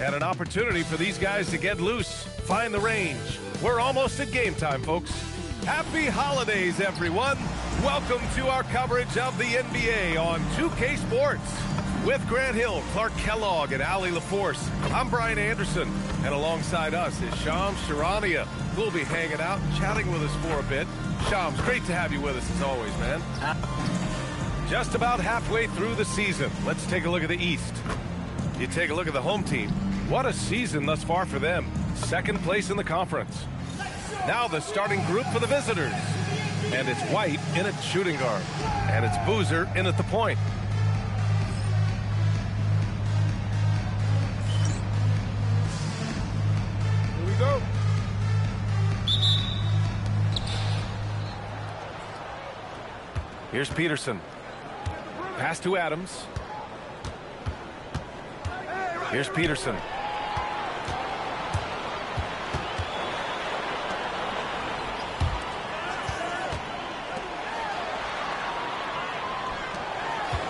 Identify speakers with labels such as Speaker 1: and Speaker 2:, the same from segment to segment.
Speaker 1: And an opportunity for these guys to get loose, find the range. We're almost at game time, folks. Happy holidays, everyone. Welcome to our coverage of the NBA on 2K Sports. With Grant Hill, Clark Kellogg, and Ali LaForce, I'm Brian Anderson. And alongside us is Shams Charania, who will be hanging out and chatting with us for a bit. Shams, great to have you with us as always, man. Just about halfway through the season. Let's take a look at the East. You take a look at the home team. What a season thus far for them. Second place in the conference. Now the starting group for the visitors. And it's White in at shooting guard. And it's Boozer in at the point. Here we go. Here's Peterson. Pass to Adams. Here's Peterson.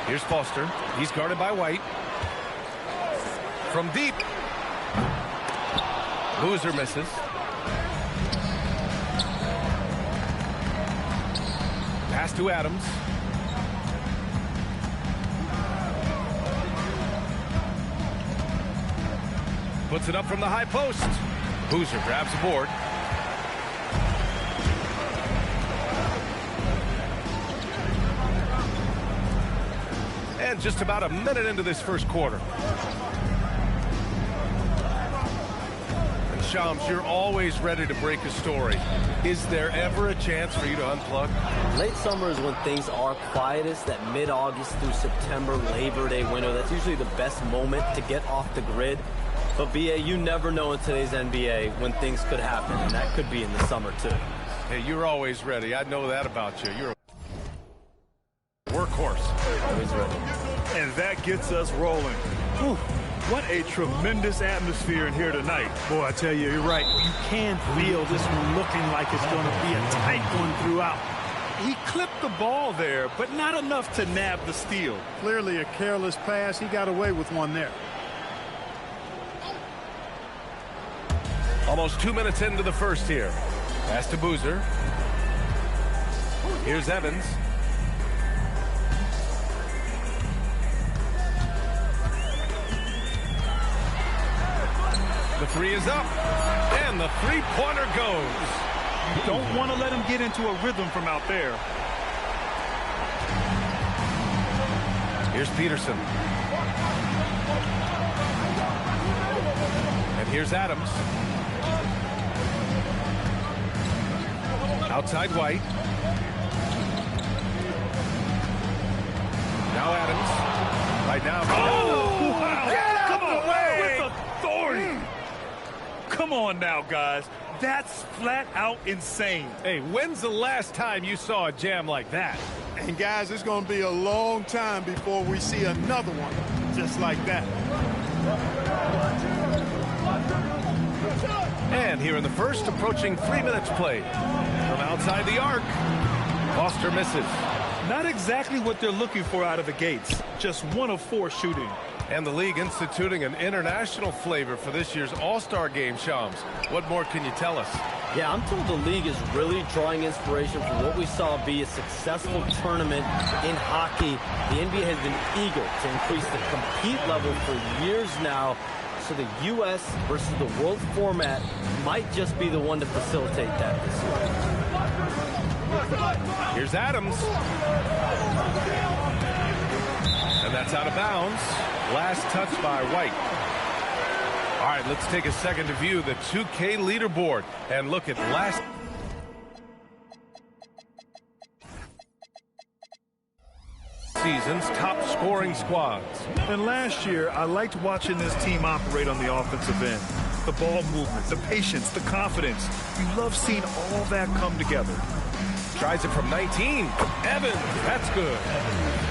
Speaker 1: Here's Foster. He's guarded by White. From deep. Boozer misses. Pass to Adams. Puts it up from the high post. Boozer grabs the board. And just about a minute into this first quarter. And Shams, you're always ready to break a story. Is there ever a chance for you to unplug?
Speaker 2: Late summer is when things are quietest, that mid-August through September Labor Day window. That's usually the best moment to get off the grid. But, BA, you never know in today's NBA when things could happen, and that could be in the summer, too.
Speaker 1: Hey, you're always ready. I know that about you. You're a workhorse.
Speaker 2: Always ready.
Speaker 3: And that gets us rolling. Whew, what a tremendous atmosphere in here tonight.
Speaker 4: Boy, I tell you, you're right. You can feel this one looking like it's going to be a tight one throughout.
Speaker 3: He clipped the ball there, but not enough to nab the steal.
Speaker 4: Clearly a careless pass. He got away with one there.
Speaker 1: Almost 2 minutes into the first here. Pass to Boozer. Here's Evans. The three is up. And the three-pointer goes.
Speaker 3: You don't want to let him get into a rhythm from out there.
Speaker 1: Here's Peterson. And here's Adams. Outside White. Now Adams. Right now.
Speaker 3: Oh, wow.
Speaker 1: Get out of the way!
Speaker 3: With authority. Come on now, guys. That's flat out insane.
Speaker 1: Hey, when's the last time you saw a jam like that?
Speaker 4: And, guys, it's going to be a long time before we see another one just like that.
Speaker 1: And here in the first, approaching 3 minutes played. From outside the arc, Foster misses.
Speaker 3: Not exactly what they're looking for out of the gates. Just 1 of 4 shooting.
Speaker 1: And the league instituting an international flavor for this year's All-Star game, Shams. What more can you tell us?
Speaker 2: Yeah, I'm told the league is really drawing inspiration from what we saw be a successful tournament in hockey. The NBA has been eager to increase the compete level for years now. So the U.S. versus the world format might just be the one to facilitate that this year.
Speaker 1: Here's Adams. And that's out of bounds. Last touch by White. All right, let's take a second to view the 2K leaderboard and look at last season's top scoring squads.
Speaker 3: And last year, I liked watching this team operate on the offensive end. The ball movement, the patience, the confidence. You love seeing all that come together.
Speaker 1: Tries it from 19. Evans, that's good.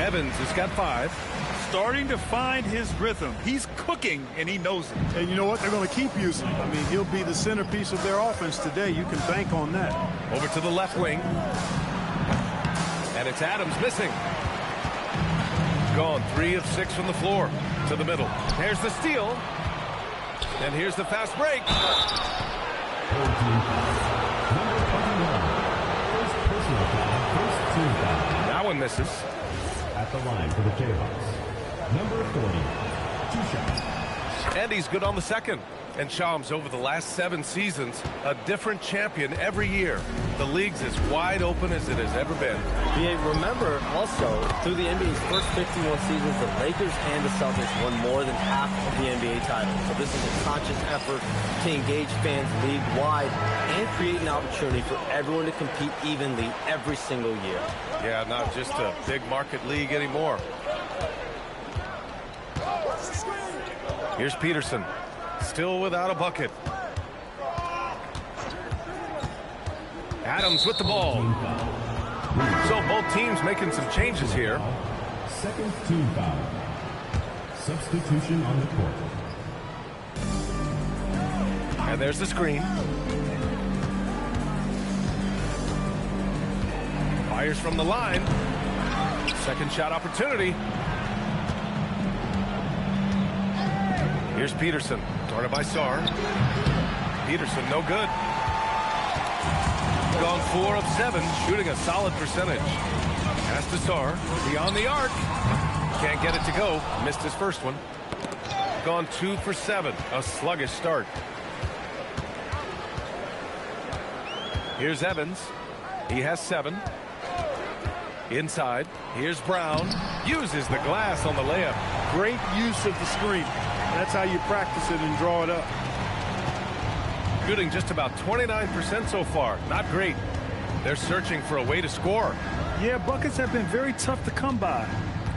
Speaker 1: Evans has got 5.
Speaker 3: Starting to find his rhythm. He's cooking, and he knows it.
Speaker 4: And you know what? They're going to keep using him. I mean, he'll be the centerpiece of their offense today. You can bank on that.
Speaker 1: Over to the left wing. And it's Adams missing. Gone 3 of 6 from the floor. To the middle. There's the steal. And here's the fast break. That one misses.
Speaker 5: At the line for the Jayhawks, number 40, 2 shots.
Speaker 1: And he's good on the second. And Shams, over the last 7 seasons, a different champion every year. The league's as wide open as it has ever been.
Speaker 2: Yeah, remember also, through the NBA's first 51 seasons, the Lakers and the Celtics won more than half of the NBA titles. So this is a conscious effort to engage fans league-wide and create an opportunity for everyone to compete evenly every single year.
Speaker 1: Yeah, not just a big market league anymore. Here's Peterson. Still without a bucket. Adams with the ball. So both teams making some changes here.
Speaker 5: Second team foul. Substitution on the court.
Speaker 1: And there's the screen. Fires from the line. Second shot opportunity. Here's Peterson. Guarded by Sarr. Peterson, no good. Gone 4 of 7, shooting a solid percentage. Pass to Sarr. Beyond the arc. Can't get it to go. Missed his first one. Gone 2 for 7. A sluggish start. Here's Evans. He has 7. Inside. Here's Brown. Uses the glass on the layup.
Speaker 4: Great use of the screen. That's how you practice it and draw it up.
Speaker 1: Shooting just about 29% so far. Not great. They're searching for a way to score.
Speaker 4: Yeah, buckets have been very tough to come by.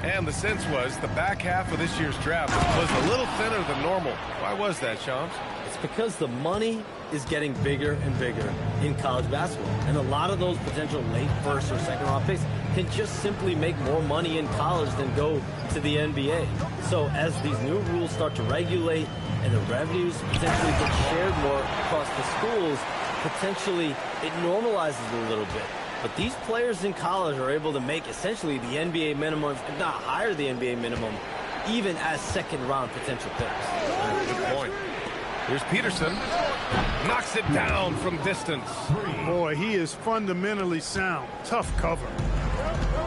Speaker 1: And the sense was the back half of this year's draft was a little thinner than normal. Why was that, Shams?
Speaker 2: It's because the money is getting bigger and bigger in college basketball. And a lot of those potential late first or second round picks can just simply make more money in college than go to the NBA. So as these new rules start to regulate and the revenues potentially get shared more across the schools, potentially it normalizes a little bit. But these players in college are able to make essentially the NBA minimums, if not higher the NBA minimum, even as second-round potential picks.
Speaker 1: Good point. Here's Peterson. Knocks it down from distance.
Speaker 4: Boy, he is fundamentally sound. Tough cover.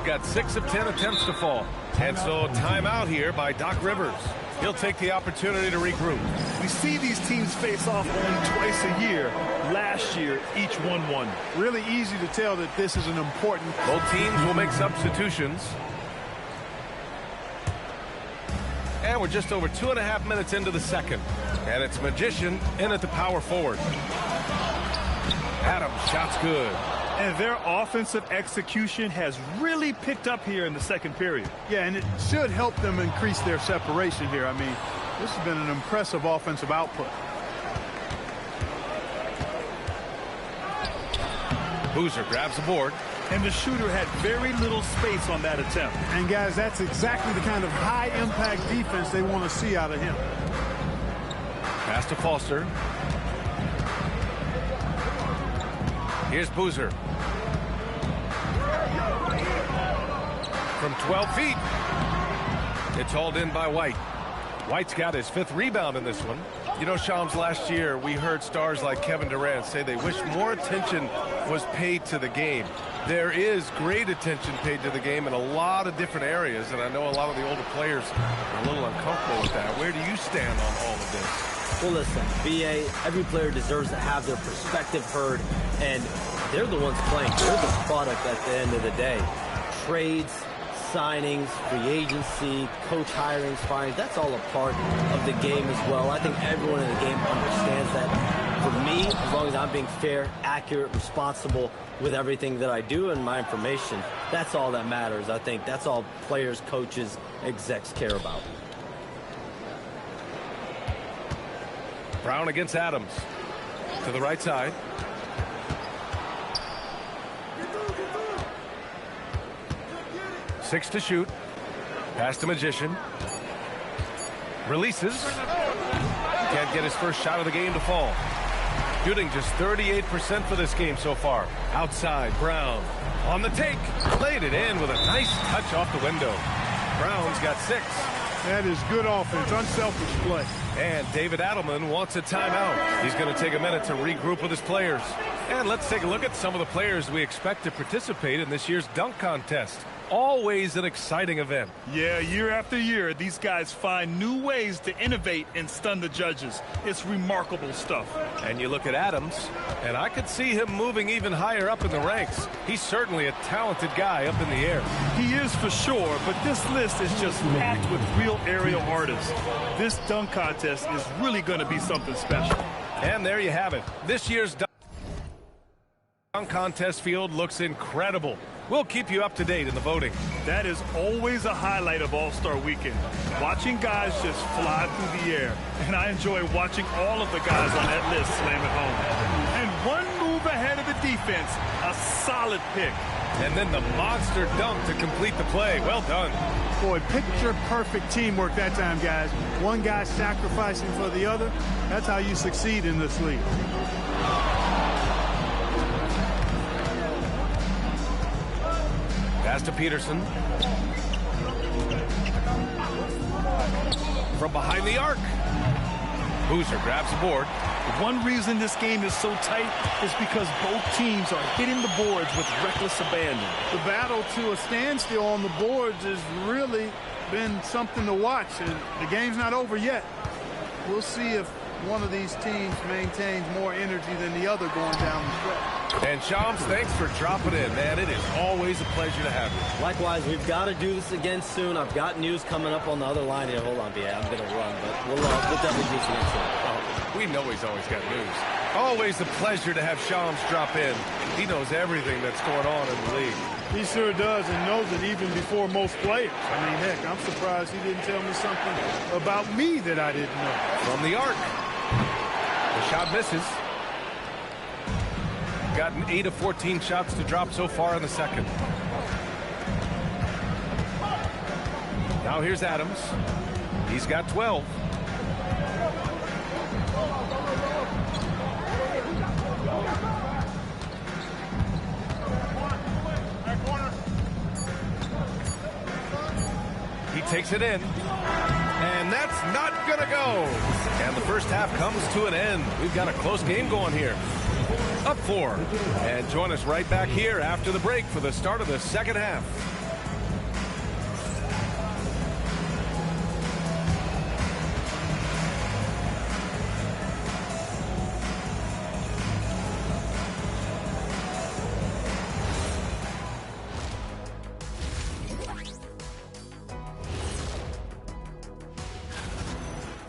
Speaker 1: Got 6 of 10 attempts to fall. And so timeout here by Doc Rivers. He'll take the opportunity to regroup.
Speaker 3: We see these teams face off only twice a year. Last year, each won.
Speaker 4: Really easy to tell that this is an important...
Speaker 1: Both teams will make substitutions. And we're just over 2.5 minutes into the second. And it's Magician in at the power forward. Adams, shot's good.
Speaker 3: And their offensive execution has really picked up here in the second period.
Speaker 4: Yeah, and it should help them increase their separation here. I mean, this has been an impressive offensive output.
Speaker 1: Boozer grabs the board.
Speaker 3: And the shooter had very little space on that attempt.
Speaker 4: And, guys, that's exactly the kind of high-impact defense they want to see out of him.
Speaker 1: Pass to Foster. Here's Boozer. From 12 feet. It's hauled in by White. White's got his 5th rebound in this one. You know, Shams, last year we heard stars like Kevin Durant say they wish more attention was paid to the game. There is great attention paid to the game in a lot of different areas, and I know a lot of the older players are a little uncomfortable with that. Where do you stand on all of this?
Speaker 2: Well, listen, BA, every player deserves to have their perspective heard, and they're the ones playing. They're the product at the end of the day. Trades, signings, free agency, coach hirings, firings, that's all a part of the game as well. I think everyone in the game understands that. For me, as long as I'm being fair, accurate, responsible with everything that I do and my information, that's all that matters. I think that's all players, coaches, execs care about.
Speaker 1: Brown against Adams. To the right side. Six to shoot. Pass to Magician. Releases. Can't get his first shot of the game to fall. Shooting just 38% for this game so far. Outside, Brown. On the take. Laid it in with a nice touch off the window. Brown's got 6.
Speaker 4: That is good offense, unselfish play.
Speaker 1: And David Adelman wants a timeout. He's going to take a minute to regroup with his players. And let's take a look at some of the players we expect to participate in this year's dunk contest. Always an exciting event.
Speaker 3: Yeah, year after year, these guys find new ways to innovate and stun the judges. It's remarkable stuff.
Speaker 1: And you look at Adams, and I could see him moving even higher up in the ranks. He's certainly a talented guy up in the air.
Speaker 3: He is for sure, but this list is just packed with real aerial artists. This dunk contest is really going to be something special.
Speaker 1: And there you have it. This year's dunk contest field looks incredible. We'll keep you up to date in the voting.
Speaker 3: That is always a highlight of All-Star Weekend. Watching guys just fly through the air. And I enjoy watching all of the guys on that list slam it home. And one move ahead of the defense, a solid pick.
Speaker 1: And then the monster dunk to complete the play. Well done.
Speaker 4: Boy, picture-perfect teamwork that time, guys. One guy sacrificing for the other. That's how you succeed in this league.
Speaker 1: Pass to Peterson. From behind the arc. Boozer grabs the board.
Speaker 3: One reason this game is so tight is because both teams are hitting the boards with reckless abandon.
Speaker 4: The battle to a standstill on the boards has really been something to watch. And the game's not over yet. We'll see if one of these teams maintains more energy than the other going down the stretch.
Speaker 1: And Shams, thanks for dropping in, man. It is always a pleasure to have you.
Speaker 2: Likewise, we've got to do this again soon. I've got news coming up on the other line here. Hold on, BA. I'm going to run, but we'll definitely do some soon.
Speaker 1: We know he's always got news. Always a pleasure to have Shams drop in. He knows everything that's going on in the league.
Speaker 4: He sure does, and knows it even before most players. I mean, heck, I'm surprised he didn't tell me something about me that I didn't know.
Speaker 1: From the arc. The shot misses. Gotten 8 of 14 shots to drop so far in the second. Now here's Adams. He's got 12. He takes it in. And that's not going to go. And the first half comes to an end. We've got a close game going here. Up 4. And join us right back here after the break for the start of the second half.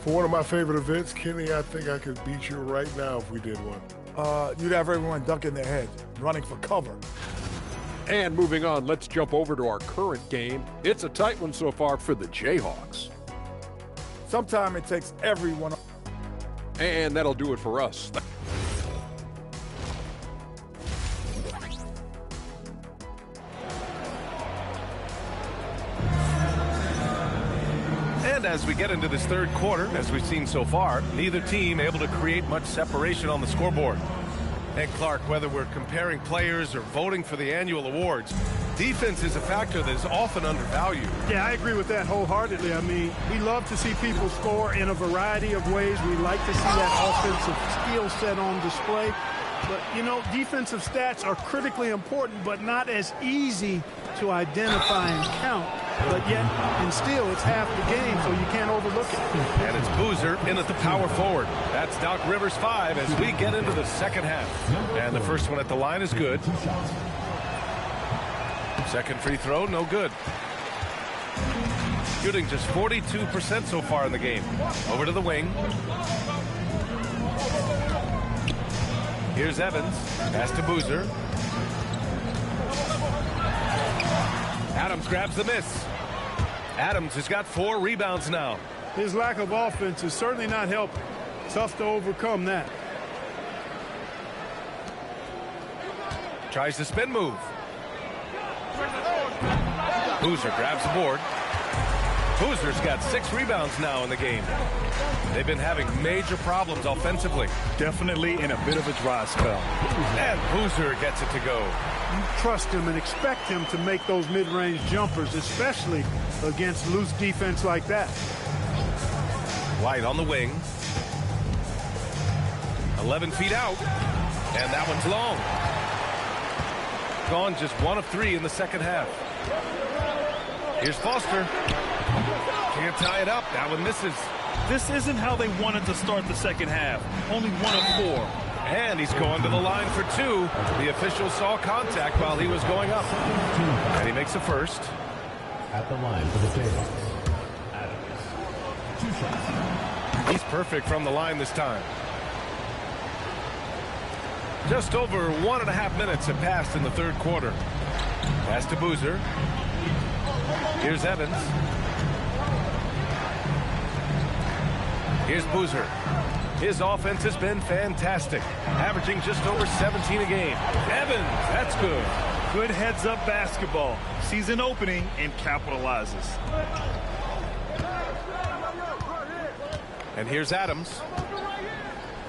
Speaker 6: For one of my favorite events, Kenny, I think I could beat you right now if we did one.
Speaker 7: You'd have everyone dunking their head, running for cover.
Speaker 8: And moving on, let's jump over to our current game. It's a tight one so far for the Jayhawks.
Speaker 7: Sometimes it takes everyone.
Speaker 8: And that'll do it for us.
Speaker 1: And as we get into this third quarter, as we've seen so far, neither team able to create much separation on the scoreboard. And Clark, whether we're comparing players or voting for the annual awards, defense is a factor that is often undervalued.
Speaker 4: Yeah, I agree with that wholeheartedly. I mean, we love to see people score in a variety of ways. We like to see that offensive skill set on display. But, you know, defensive stats are critically important, but not as easy to identify and count. But yet, and still, it's half the game, so you can't overlook it.
Speaker 1: And it's Boozer in at the power forward. That's Doc Rivers 5 as we get into the second half. And the first one at the line is good. Second free throw, no good. Shooting just 42% so far in the game. Over to the wing. Here's Evans. Pass to Boozer. Adams grabs the miss. Adams has got 4 rebounds now.
Speaker 4: His lack of offense is certainly not helping. Tough to overcome that.
Speaker 1: Tries the spin move. Boozer grabs the board. Boozer's got 6 rebounds now in the game. They've been having major problems offensively.
Speaker 3: Definitely in a bit of a dry spell.
Speaker 1: And Boozer gets it to go.
Speaker 4: You trust him and expect him to make those mid-range jumpers, especially against loose defense like that.
Speaker 1: White on the wing. 11 feet out. And that one's long. Gone just 1 of 3 in the second half. Here's Foster. Can't tie it up. That one misses.
Speaker 3: This isn't how they wanted to start the second half. Only 1 of 4.
Speaker 1: And he's going to the line for 2. The official saw contact while he was going up. And he makes a first.
Speaker 5: At the line for the Jayhawks, Adams. 2 shots.
Speaker 1: He's perfect from the line this time. Just over 1.5 minutes have passed in the third quarter. Pass to Boozer. Here's Evans. Here's Boozer. His offense has been fantastic, averaging just over 17 a game. Evans, that's good.
Speaker 3: Good heads-up basketball. Sees an opening and capitalizes.
Speaker 1: And here's Adams.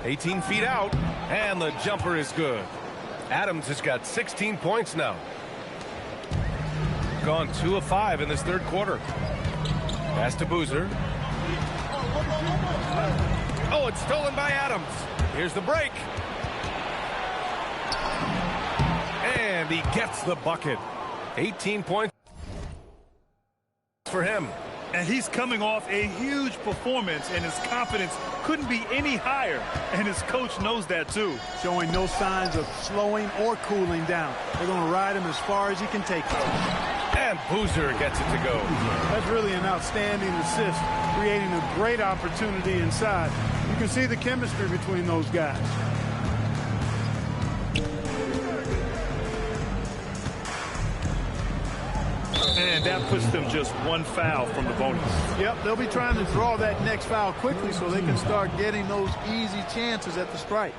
Speaker 1: 18 feet out, and the jumper is good. Adams has got 16 points now. Gone 2 of 5 in this third quarter. Pass to Boozer. Oh, it's stolen by Adams. Here's the break. And he gets the bucket. 18 points for him.
Speaker 3: And he's coming off a huge performance, and his confidence couldn't be any higher. And his coach knows that, too.
Speaker 4: Showing no signs of slowing or cooling down. They're going to ride him as far as he can take it.
Speaker 1: And Boozer gets it to go.
Speaker 4: That's really an outstanding assist, creating a great opportunity inside. You can see the chemistry between those guys.
Speaker 3: And that puts them just 1 foul from the bonus.
Speaker 4: Yep, they'll be trying to draw that next foul quickly so they can start getting those easy chances at the stripe.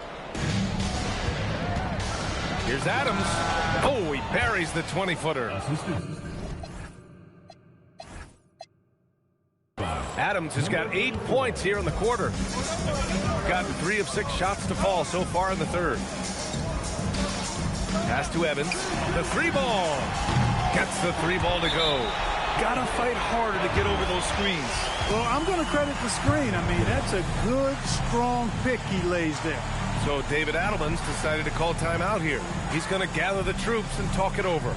Speaker 1: Here's Adams. Oh, he buries the 20-footer. Adams has got 8 points here in the quarter. Gotten 3 of 6 shots to fall so far in the third. Pass to Evans. The 3-ball. Gets the 3-ball to go.
Speaker 3: Gotta fight harder to get over those screens.
Speaker 4: Well, I'm going to credit the screen. I mean, that's a good, strong pick he lays there.
Speaker 1: So David Adelman's decided to call timeout here. He's going to gather the troops and talk it over.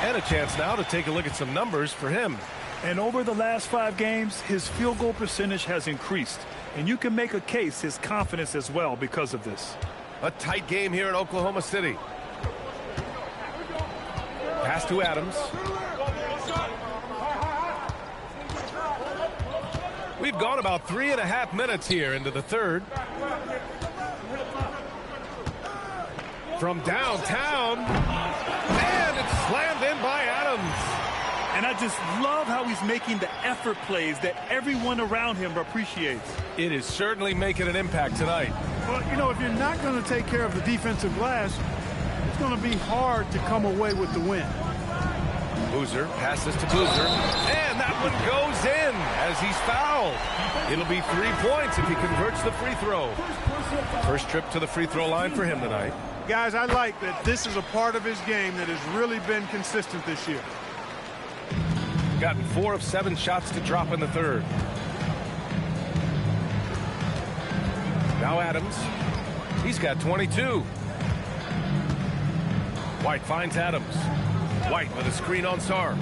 Speaker 1: And a chance now to take a look at some numbers for him.
Speaker 3: And over the last 5 games, his field goal percentage has increased. And you can make a case his confidence as well because of this.
Speaker 1: A tight game here in Oklahoma City. Pass to Adams. We've gone about 3.5 minutes here into the third. From downtown, and it's slammed in by Adams.
Speaker 3: And I just love how he's making the effort plays that everyone around him appreciates.
Speaker 1: It is certainly making an impact tonight.
Speaker 4: Well, you know, if you're not going to take care of the defensive glass, it's going to be hard to come away with the win.
Speaker 1: Boozer passes to Boozer, and that one goes in as he's fouled. It'll be 3 points if he converts the free throw. First trip to the free throw line for him tonight.
Speaker 4: Guys, I like that this is a part of his game that has really been consistent this year.
Speaker 1: Gotten 4 of 7 shots to drop in the third. Now Adams. He's got 22. White finds Adams. White with a screen on Sarr.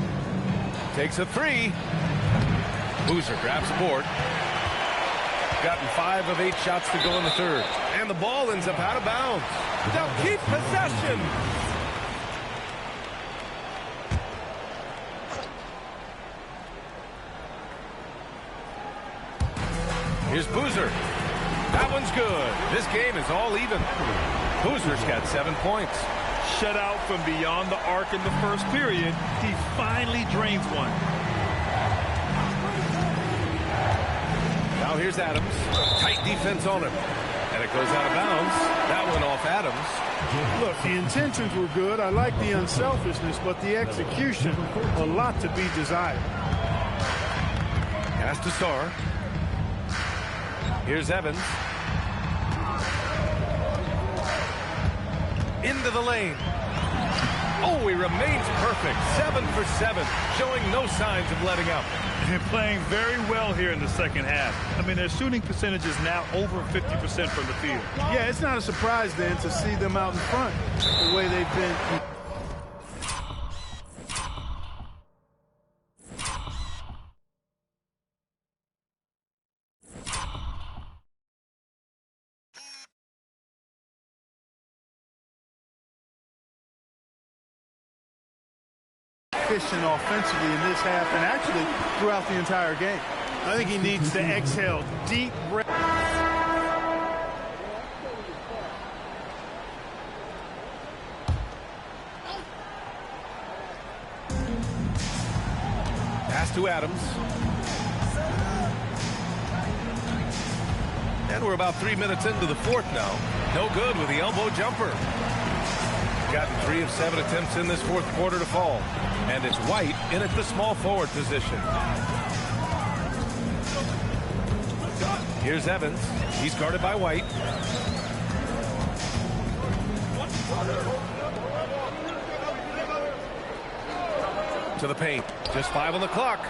Speaker 1: Takes a 3. Boozer grabs the board. Gotten 5 of 8 shots to go in the third. And the ball ends up out of bounds. They'll keep possession. Here's Boozer. That one's good. This game is all even. Boozer's got 7 points.
Speaker 3: Shut out from beyond the arc in the first period. He finally drains one.
Speaker 1: Now Now here's Adams. Tight defense on him. And it goes out of bounds. That went off Adams.
Speaker 4: Look, the intentions were good. I like the unselfishness, but the execution, a lot to be desired.
Speaker 1: Pass to Starr. Here's Evans. Into the lane. Oh, he remains perfect. 7 for 7, showing no signs of letting up.
Speaker 3: They're playing very well here in the second half. I mean, their shooting percentage is now over 50% from the field.
Speaker 4: Yeah, it's not a surprise then to see them out in front the way they've been. Efficient offensively in this half and actually throughout the entire game. I think he needs to exhale deep breath.
Speaker 1: Pass to Adams. And we're about 3 minutes into the fourth now. No good with the elbow jumper. Gotten 3 of 7 attempts in this fourth quarter to fall. And it's White in at the small forward position. Here's Evans. He's guarded by White. To the paint. Just 5 on the clock.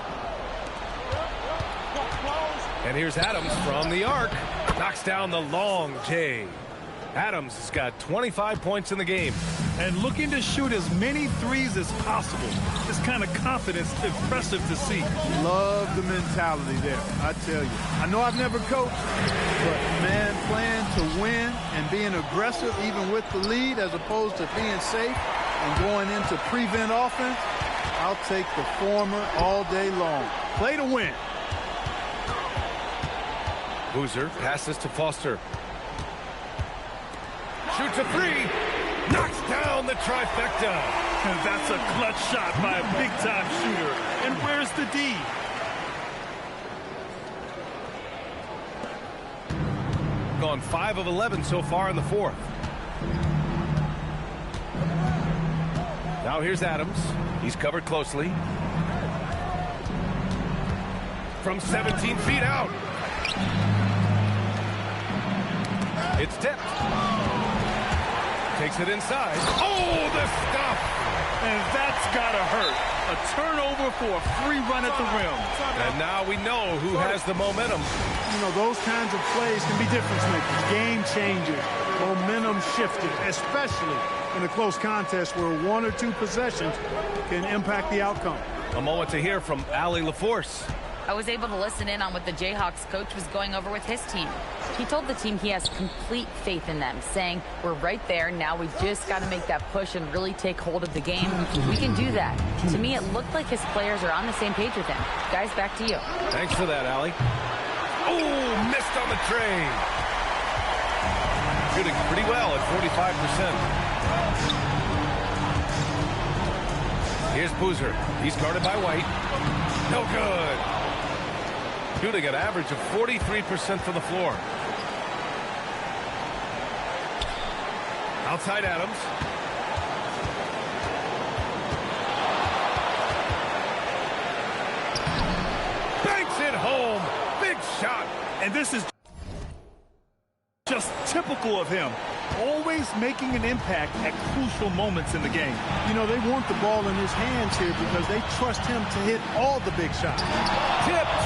Speaker 1: And here's Adams from the arc. Knocks down the long J. Adams has got 25 points in the game.
Speaker 3: And looking to shoot as many threes as possible. This kind of confidence, impressive to see.
Speaker 4: Love the mentality there, I tell you. I know I've never coached, but man, playing to win and being aggressive even with the lead as opposed to being safe and going into prevent offense, I'll take the former all day long. Play to win.
Speaker 1: Boozer passes to Foster. Shoots a 3. Knocks down the trifecta.
Speaker 3: And that's a clutch shot by a big-time shooter. And where's the D?
Speaker 1: Gone 5 of 11 so far in the fourth. Now here's Adams. He's covered closely. From 17 feet out. It's tipped. Takes it inside. Oh, the stuff!
Speaker 3: And that's gotta hurt. A turnover for a free run at the rim.
Speaker 1: And now we know who has the momentum.
Speaker 4: You know, those kinds of plays can be difference makers, game changers, momentum shifters, especially in a close contest where 1 or 2 possessions can impact the outcome.
Speaker 1: A moment to hear from Allie LaForce.
Speaker 9: I was able to listen in on what the Jayhawks coach was going over with his team. He told the team he has complete faith in them, saying, we're right there, now we just got to make that push and really take hold of the game. We can do that. To me, it looked like his players are on the same page with him. Guys, back to you.
Speaker 1: Thanks for that, Allie. Oh, missed on the tray. Shooting pretty well at 45%. Here's Boozer. He's guarded by White. No good. Shooting an average of 43% from the floor. Outside Adams. Banks it home. Big shot.
Speaker 3: And this is just typical of him. Always making an impact at crucial moments in the game.
Speaker 4: You know, they want the ball in his hands here because they trust him to hit all the big shots.
Speaker 1: Tipped.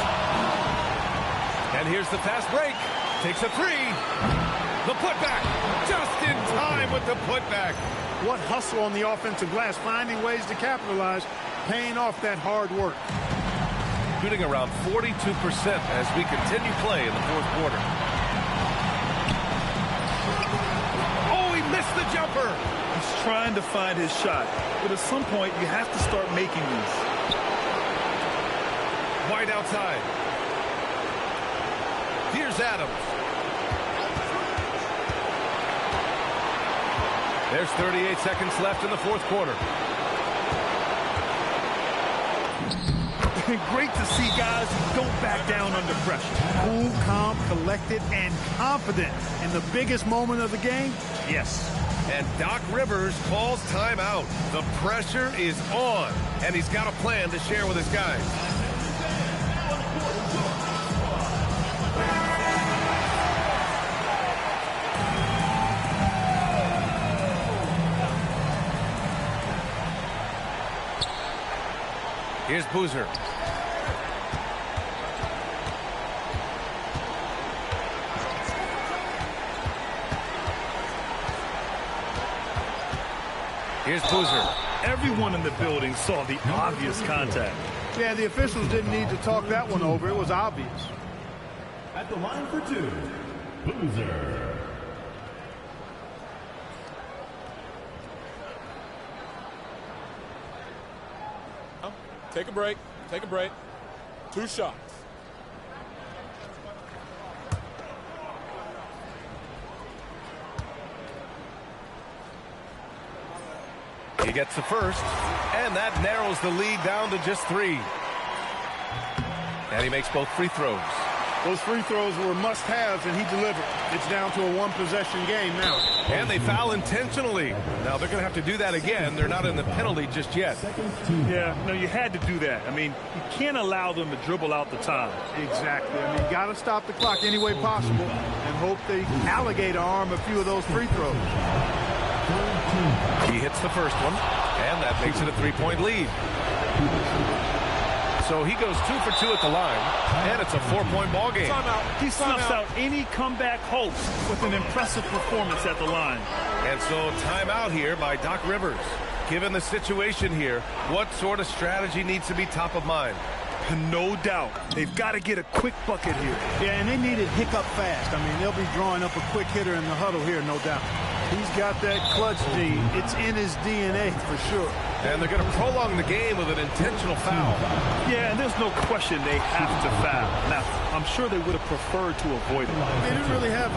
Speaker 1: And here's the fast break. Takes a 3. The putback. Just in time with the putback.
Speaker 4: What hustle on the offensive glass, finding ways to capitalize, paying off that hard work.
Speaker 1: Shooting around 42% as we continue play in the fourth quarter. Oh, he missed the jumper.
Speaker 3: He's trying to find his shot, but at some point you have to start making these.
Speaker 1: White outside. Here's Adams. There's 38 seconds left in the fourth quarter.
Speaker 3: And great to see guys who don't back down under pressure.
Speaker 4: Cool, calm, collected, and confident in the biggest moment of the game.
Speaker 3: Yes.
Speaker 1: And Doc Rivers calls timeout. The pressure is on, and he's got a plan to share with his guys. Here's Boozer. Here's Boozer.
Speaker 3: Everyone in the building saw the obvious contact.
Speaker 4: Yeah, the officials didn't need to talk that one over. It was obvious.
Speaker 5: At the line for two, Boozer.
Speaker 8: Take a break. Take a break. 2 shots.
Speaker 1: He gets the first, and that narrows the lead down to just 3. And he makes both free throws.
Speaker 4: Those free throws were must-haves, and he delivered. It's down to a one-possession game now.
Speaker 1: And they foul intentionally. Now they're going to have to do that again. They're not in the penalty just yet.
Speaker 3: Yeah, no, you had to do that. I mean, you can't allow them to dribble out the time.
Speaker 4: Exactly. I mean, you got to stop the clock any way possible and hope they alligator arm a few of those free throws.
Speaker 1: He hits the first one, and that makes it a 3-point lead. So he goes 2 for 2 at the line, and it's a 4-point ball game.
Speaker 3: He snuffs out any comeback hopes with an impressive performance at the line.
Speaker 1: And so timeout here by Doc Rivers. Given the situation here, what sort of strategy needs to be top of mind?
Speaker 3: No doubt. They've got to get a quick bucket here.
Speaker 4: Yeah, and they need it hiccup fast. I mean, they'll be drawing up a quick hitter in the huddle here, no doubt. He's got that clutch gene. It's in his DNA for sure.
Speaker 1: And they're going to prolong the game with an intentional foul.
Speaker 3: Yeah, and there's no question they have to foul. Now, I'm sure they would have preferred to avoid it.
Speaker 4: They didn't really have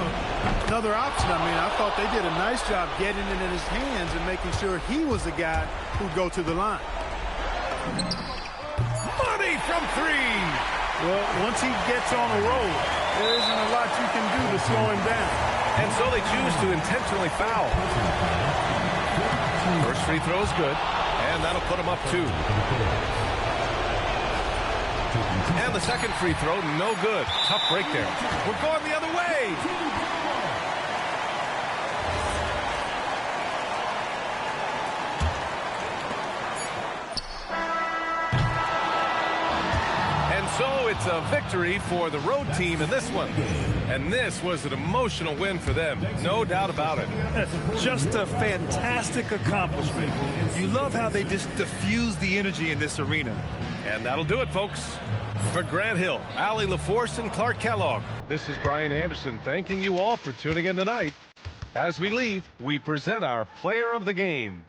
Speaker 4: another option. I mean, I thought they did a nice job getting it in his hands and making sure he was the guy who'd go to the line.
Speaker 1: Money from 3.
Speaker 4: Well, once he gets on a roll, there isn't a lot you can do to slow him down.
Speaker 1: And so they choose to intentionally foul. First free throw is good, and that'll put him up 2. And the second free throw, no good. Tough break there. We're going the other way. So it's a victory for the road team in this one. And this was an emotional win for them, no doubt about it.
Speaker 3: Just a fantastic accomplishment. You love how they just diffuse the energy in this arena.
Speaker 1: And that'll do it, folks. For Grant Hill, Allie LaForce, and Clark Kellogg, this is Brian Anderson thanking you all for tuning in tonight. As we leave, we present our player of the game.